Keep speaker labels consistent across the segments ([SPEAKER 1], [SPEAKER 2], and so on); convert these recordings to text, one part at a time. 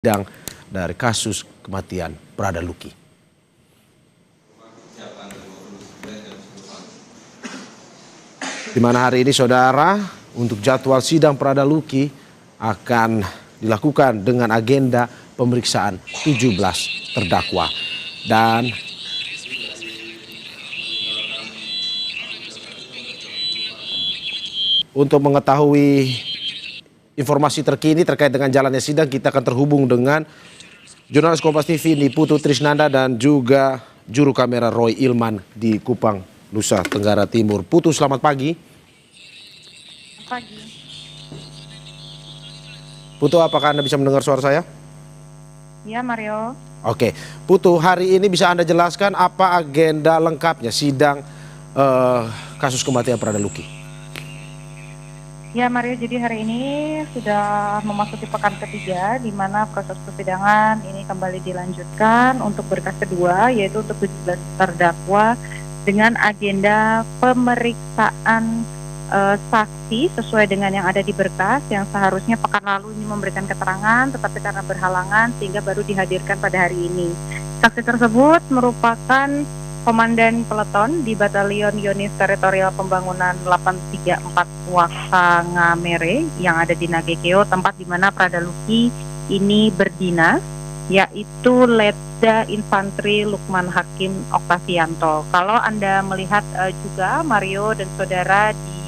[SPEAKER 1] sidang dari kasus kematian Prada Luki. Di mana hari ini saudara, untuk jadwal sidang Prada Luki akan dilakukan dengan agenda pemeriksaan 17 terdakwa. Dan untuk mengetahui informasi terkini terkait dengan jalannya sidang, kita akan terhubung dengan jurnalis Kompas TV Putu Trisnanda dan juga juru kamera Roy Ilman di Kupang, Nusa Tenggara Timur. Putu, selamat pagi.
[SPEAKER 2] Pagi.
[SPEAKER 1] Putu, apakah Anda bisa mendengar suara saya?
[SPEAKER 2] Ya, Mario.
[SPEAKER 1] Oke, Putu, hari ini bisa Anda jelaskan apa agenda lengkapnya sidang kasus kematian Prada Luki?
[SPEAKER 2] Ya, Mario, jadi hari ini sudah memasuki pekan ketiga di mana proses persidangan ini kembali dilanjutkan untuk berkas kedua, yaitu untuk 17 terdakwa dengan agenda pemeriksaan saksi sesuai dengan yang ada di berkas yang seharusnya pekan lalu ini memberikan keterangan, tetapi karena berhalangan sehingga baru dihadirkan pada hari ini. Saksi tersebut merupakan Komandan Peleton di Batalion Unit Teritorial Pembangunan 834 Wakangamere yang ada di Nagekeo, tempat di mana Prada Luki ini berdinas, yaitu Letda Infantri Lukman Hakim Oktavianto. Kalau Anda melihat juga Mario dan saudara di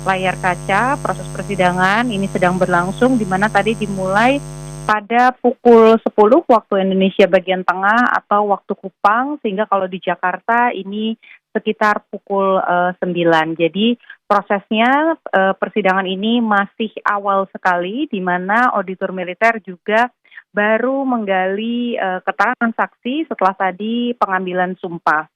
[SPEAKER 2] layar kaca, proses persidangan ini sedang berlangsung di mana tadi dimulai pada pukul 10 waktu Indonesia bagian tengah atau waktu Kupang, sehingga kalau di Jakarta ini sekitar pukul 9. Jadi prosesnya persidangan ini masih awal sekali, di mana auditor militer juga baru menggali keterangan saksi setelah tadi pengambilan sumpah.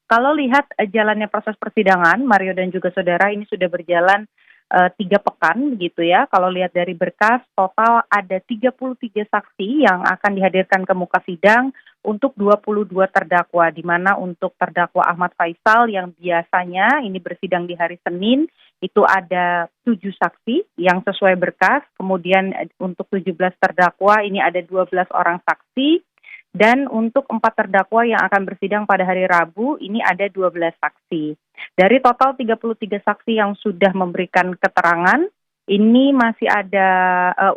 [SPEAKER 2] Kalau lihat jalannya proses persidangan, Mario dan juga saudara, ini sudah berjalan 3 pekan begitu ya. Kalau lihat dari berkas, total ada 33 saksi yang akan dihadirkan ke muka sidang untuk 22 terdakwa, di mana untuk terdakwa Ahmad Faisal yang biasanya ini bersidang di hari Senin, itu ada 7 saksi yang sesuai berkas. Kemudian untuk 17 terdakwa ini ada 12 orang saksi. Dan untuk 4 terdakwa yang akan bersidang pada hari Rabu, ini ada 12 saksi. Dari total 33 saksi yang sudah memberikan keterangan, ini masih ada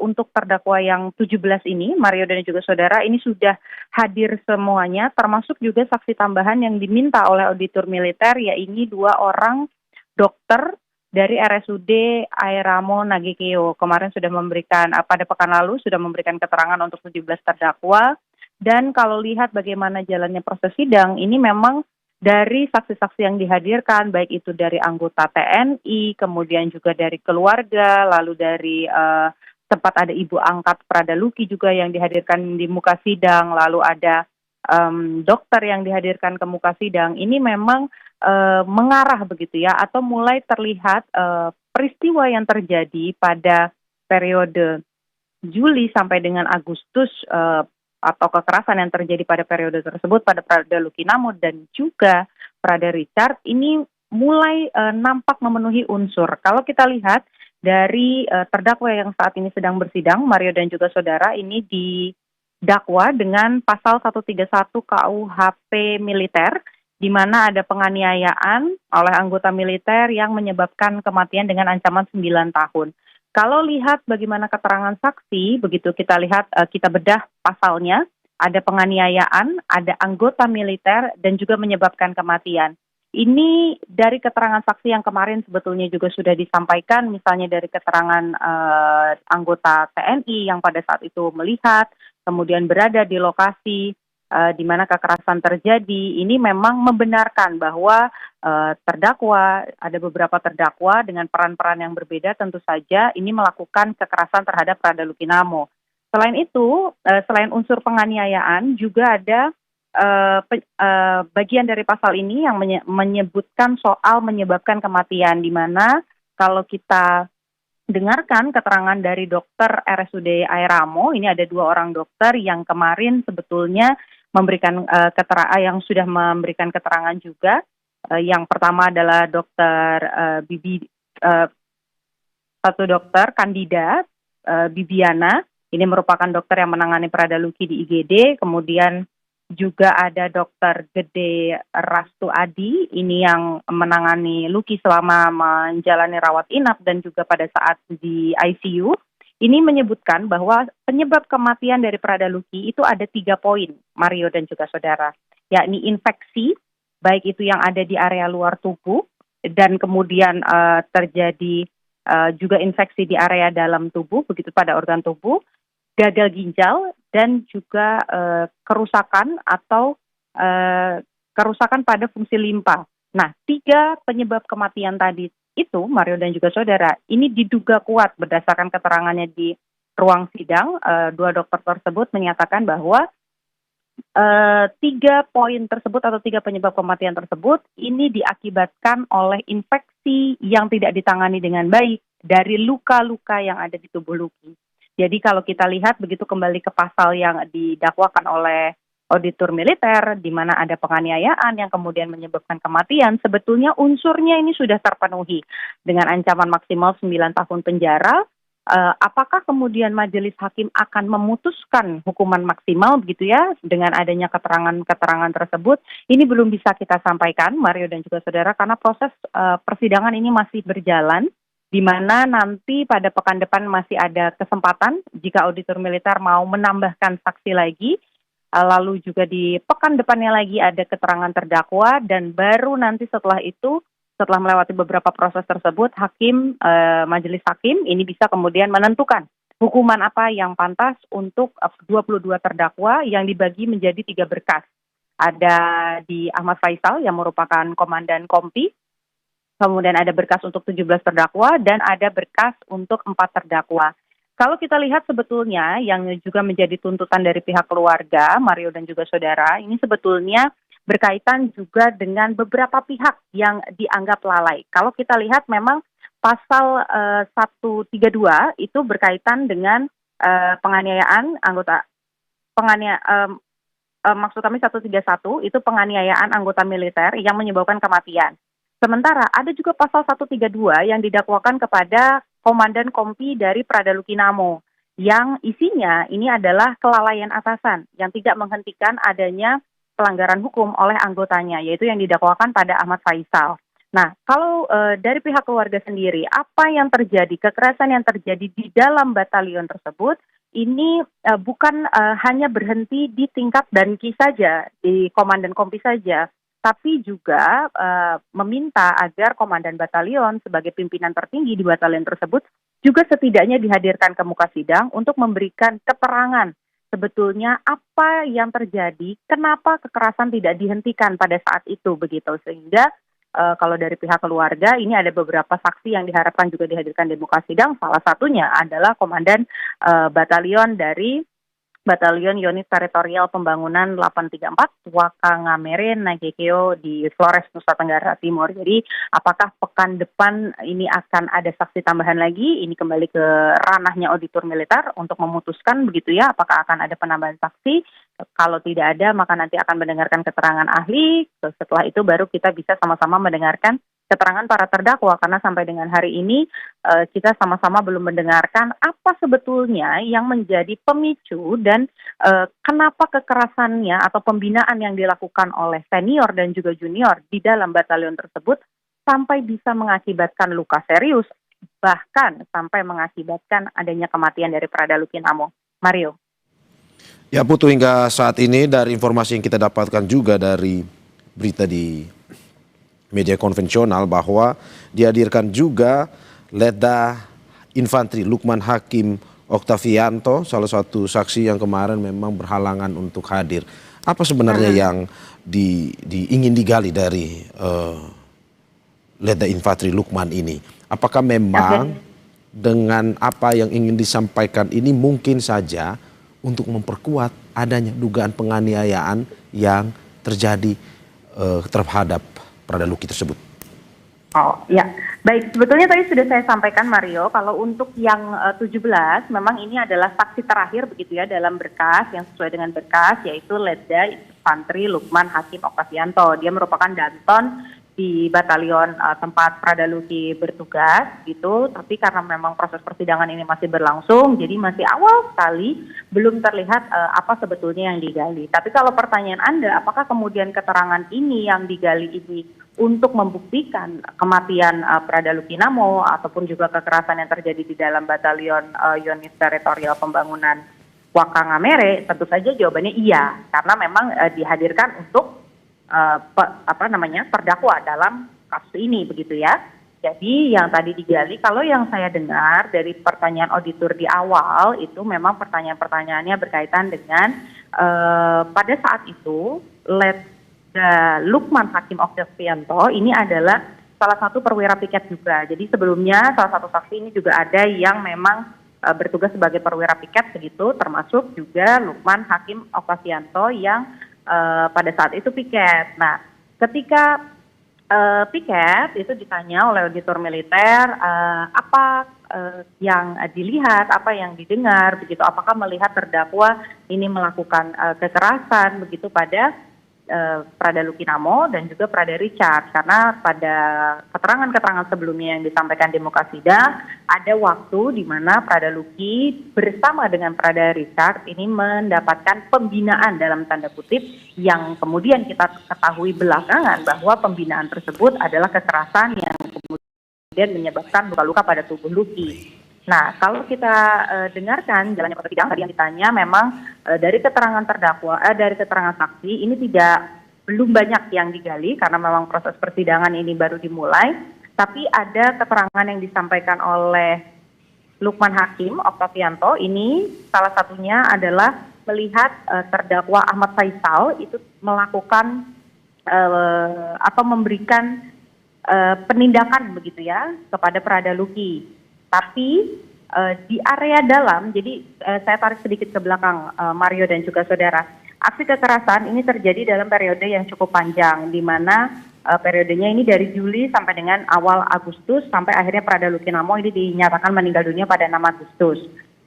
[SPEAKER 2] untuk terdakwa yang 17 ini, Mario dan juga saudara, ini sudah hadir semuanya, termasuk juga saksi tambahan yang diminta oleh auditor militer, yaitu 2 orang dokter dari RSUD Airamo Nagekeo. Kemarin sudah memberikan, pada pekan lalu sudah memberikan keterangan untuk 17 terdakwa. Dan kalau lihat bagaimana jalannya proses sidang, ini memang dari saksi-saksi yang dihadirkan, baik itu dari anggota TNI, kemudian juga dari keluarga, lalu dari tempat ada ibu angkat Prada Luki juga yang dihadirkan di muka sidang, lalu ada dokter yang dihadirkan ke muka sidang, ini memang mengarah begitu ya, atau mulai terlihat peristiwa yang terjadi pada periode Juli sampai dengan Agustus atau kekerasan yang terjadi pada periode tersebut pada Prada Luki Namo dan juga Prada Richard ini mulai nampak memenuhi unsur. Kalau kita lihat dari terdakwa yang saat ini sedang bersidang, Mario dan juga saudara, ini didakwa dengan pasal 131 KUHP militer, di mana ada penganiayaan oleh anggota militer yang menyebabkan kematian dengan ancaman 9 tahun. Kalau lihat bagaimana keterangan saksi, begitu kita lihat, kita bedah pasalnya, ada penganiayaan, ada anggota militer, dan juga menyebabkan kematian. Ini dari keterangan saksi yang kemarin sebetulnya juga sudah disampaikan, misalnya dari keterangan anggota TNI yang pada saat itu melihat, kemudian berada di lokasi di mana kekerasan terjadi, ini memang membenarkan bahwa terdakwa, ada beberapa terdakwa dengan peran-peran yang berbeda tentu saja ini melakukan kekerasan terhadap Prada Luki Namo. Selain itu, selain unsur penganiayaan juga ada bagian dari pasal ini yang menyebutkan soal menyebabkan kematian, di mana kalau kita dengarkan keterangan dari dokter RSUD Airamo, ini ada 2 orang dokter yang kemarin sebetulnya memberikan yang sudah memberikan keterangan juga. Yang pertama adalah dokter satu dokter Kandida Bibiana, Ini merupakan dokter yang menangani Prada Luki di IGD, kemudian juga ada Dokter Gede Rastu Adi, ini yang menangani Luki selama menjalani rawat inap dan juga pada saat di ICU. Ini menyebutkan bahwa penyebab kematian dari Prada Luki itu ada 3 poin, Mario dan juga saudara, yakni infeksi, baik itu yang ada di area luar tubuh, dan kemudian terjadi juga infeksi di area dalam tubuh, begitu pada organ tubuh, gagal ginjal, dan juga kerusakan atau kerusakan pada fungsi limpa. Nah, 3 penyebab kematian tadi itu, Mario dan juga saudara, ini diduga kuat berdasarkan keterangannya di ruang sidang. 2 dokter tersebut menyatakan bahwa 3 poin tersebut atau 3 penyebab kematian tersebut ini diakibatkan oleh infeksi yang tidak ditangani dengan baik dari luka-luka yang ada di tubuh Luki. Jadi kalau kita lihat begitu kembali ke pasal yang didakwakan oleh auditor militer, di mana ada penganiayaan yang kemudian menyebabkan kematian, sebetulnya unsurnya ini sudah terpenuhi dengan ancaman maksimal 9 tahun penjara. Apakah kemudian majelis hakim akan memutuskan hukuman maksimal begitu ya dengan adanya keterangan-keterangan tersebut? Ini belum bisa kita sampaikan, Mario dan juga saudara, karena proses persidangan ini masih berjalan, di mana nanti pada pekan depan masih ada kesempatan jika auditor militer mau menambahkan saksi lagi. Lalu juga di pekan depannya lagi ada keterangan terdakwa, dan baru nanti setelah itu, setelah melewati beberapa proses tersebut, majelis hakim ini bisa kemudian menentukan hukuman apa yang pantas untuk 22 terdakwa yang dibagi menjadi 3 berkas. Ada di Ahmad Faisal yang merupakan komandan Kompi, kemudian ada berkas untuk 17 terdakwa, dan ada berkas untuk 4 terdakwa. Kalau kita lihat sebetulnya yang juga menjadi tuntutan dari pihak keluarga, Mario dan juga saudara, ini sebetulnya berkaitan juga dengan beberapa pihak yang dianggap lalai. Kalau kita lihat memang pasal 132 itu berkaitan dengan penganiayaan anggota, maksud kami 131 itu penganiayaan anggota militer yang menyebabkan kematian. Sementara ada juga pasal 132 yang didakwakan kepada Komandan Kompi dari Prada Luki Namo, yang isinya ini adalah kelalaian atasan yang tidak menghentikan adanya pelanggaran hukum oleh anggotanya, yaitu yang didakwakan pada Ahmad Faisal. Nah, kalau dari pihak keluarga sendiri, apa yang terjadi, kekerasan yang terjadi di dalam batalion tersebut, ini bukan hanya berhenti di tingkat Danki saja, di Komandan Kompi saja, tapi juga meminta agar komandan batalion sebagai pimpinan tertinggi di batalion tersebut juga setidaknya dihadirkan ke muka sidang untuk memberikan keterangan sebetulnya apa yang terjadi, kenapa kekerasan tidak dihentikan pada saat itu begitu. Sehingga kalau dari pihak keluarga ini ada beberapa saksi yang diharapkan juga dihadirkan di muka sidang, salah satunya adalah komandan batalion dari Batalion Unit Teritorial Pembangunan 834 Wakangamere Nagekeo di Flores, Nusa Tenggara Timur. Jadi apakah pekan depan ini akan ada saksi tambahan lagi? Ini kembali ke ranahnya auditor militer untuk memutuskan begitu ya, apakah akan ada penambahan saksi? Kalau tidak ada, maka nanti akan mendengarkan keterangan ahli. Setelah itu baru kita bisa sama-sama mendengarkan keterangan para terdakwa, karena sampai dengan hari ini kita sama-sama belum mendengarkan apa sebetulnya yang menjadi pemicu dan kenapa kekerasannya atau pembinaan yang dilakukan oleh senior dan juga junior di dalam batalion tersebut sampai bisa mengakibatkan luka serius, bahkan sampai mengakibatkan adanya kematian dari Prada Luki Namo. Mario.
[SPEAKER 1] Ya Putu, hingga saat ini dari informasi yang kita dapatkan juga dari berita di media konvensional bahwa dihadirkan juga Letda Infantri Lukman Hakim Oktavianto, salah satu saksi yang kemarin memang berhalangan untuk hadir. Apa sebenarnya yang ingin digali dari Letda Infantri Lukman ini? Apakah memang dengan apa yang ingin disampaikan ini mungkin saja untuk memperkuat adanya dugaan penganiayaan yang terjadi terhadap Prada Luki tersebut?
[SPEAKER 2] Oh ya, baik. Sebetulnya tadi sudah saya sampaikan Mario, kalau untuk yang 17 memang ini adalah saksi terakhir begitu ya dalam berkas yang sesuai dengan berkas, yaitu Letda Infantri Lukman Hakim Oktavianto. Dia merupakan Danton di batalion tempat Prada Luki bertugas gitu, tapi karena memang proses persidangan ini masih berlangsung, jadi masih awal sekali, belum terlihat apa sebetulnya yang digali. Tapi kalau pertanyaan Anda, apakah kemudian keterangan ini yang digali ini untuk membuktikan kematian Prada Luki Namo ataupun juga kekerasan yang terjadi di dalam batalion unit teritorial pembangunan Wakangamere, tentu saja jawabannya iya, karena memang dihadirkan untuk terdakwa dalam kasus ini begitu ya. Jadi yang tadi digali, kalau yang saya dengar dari pertanyaan auditor di awal itu memang pertanyaan-pertanyaannya berkaitan dengan pada saat itu Lukman Hakim Oktavianto ini adalah salah satu perwira piket juga. Jadi sebelumnya salah satu saksi ini juga ada yang memang bertugas sebagai perwira piket begitu, termasuk juga Lukman Hakim Oktavianto yang pada saat itu piket. Nah, ketika piket itu ditanya oleh auditor militer apa yang dilihat, apa yang didengar, begitu. Apakah melihat terdakwa ini melakukan kekerasan begitu pada Prada Luki Namo dan juga Prada Richard, karena pada keterangan-keterangan sebelumnya yang disampaikan di muka sidang ada waktu di mana Prada Luki bersama dengan Prada Richard ini mendapatkan pembinaan dalam tanda kutip, yang kemudian kita ketahui belakangan bahwa pembinaan tersebut adalah kekerasan yang kemudian menyebabkan luka-luka pada tubuh Luki. Nah, kalau kita dengarkan jalannya persidangan tadi yang ditanya, memang dari keterangan dari keterangan saksi ini belum banyak yang digali karena memang proses persidangan ini baru dimulai. Tapi ada keterangan yang disampaikan oleh Lukman Hakim Oktavianto ini, salah satunya adalah melihat terdakwa Ahmad Faisal itu melakukan atau memberikan penindakan begitu ya kepada Prada Luki. Tapi di area dalam, jadi saya tarik sedikit ke belakang Mario dan juga saudara. Aksi kekerasan ini terjadi dalam periode yang cukup panjang, di mana periodenya ini dari Juli sampai dengan awal Agustus, sampai akhirnya Prada Luki Namo ini dinyatakan meninggal dunia pada 6 Agustus.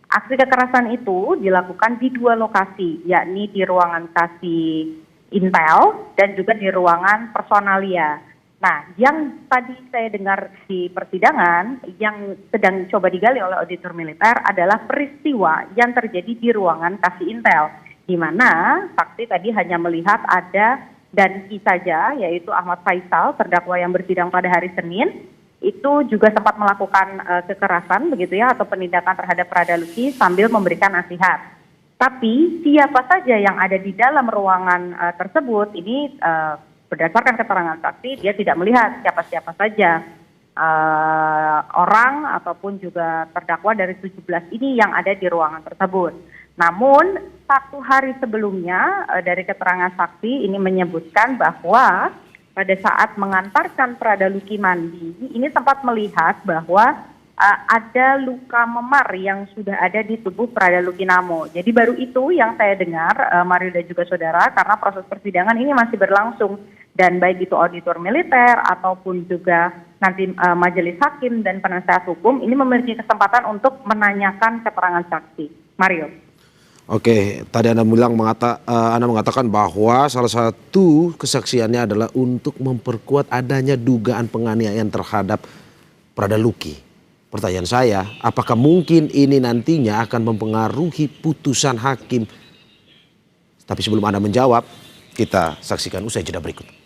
[SPEAKER 2] Aksi kekerasan itu dilakukan di 2 lokasi, yakni di ruangan kasih Intel dan juga di ruangan personalia. Nah, yang tadi saya dengar di persidangan yang sedang coba digali oleh auditor militer adalah peristiwa yang terjadi di ruangan kasih Intel, di mana saksi tadi hanya melihat ada Danki saja, yaitu Ahmad Faisal, terdakwa yang bersidang pada hari Senin, itu juga sempat melakukan kekerasan begitu ya, atau penindakan terhadap Prada Luki sambil memberikan nasihat. Tapi siapa saja yang ada di dalam ruangan tersebut ini berdasarkan keterangan saksi, dia tidak melihat siapa-siapa saja orang ataupun juga terdakwa dari 17 ini yang ada di ruangan tersebut. Namun 1 hari sebelumnya dari keterangan saksi ini menyebutkan bahwa pada saat mengantarkan Prada Luki mandi, ini sempat melihat bahwa ada luka memar yang sudah ada di tubuh Prada Luki Namo. Jadi baru itu yang saya dengar, Mario dan juga saudara, karena proses persidangan ini masih berlangsung. Dan baik itu auditor militer ataupun juga nanti majelis hakim dan penasehat hukum ini memiliki kesempatan untuk menanyakan keterangan saksi. Mario.
[SPEAKER 1] Oke, tadi Anda mengatakan bahwa salah satu kesaksiannya adalah untuk memperkuat adanya dugaan penganiayaan terhadap Prada Luki. Pertanyaan saya, apakah mungkin ini nantinya akan mempengaruhi putusan hakim? Tapi sebelum Anda menjawab, kita saksikan usai jeda berikut.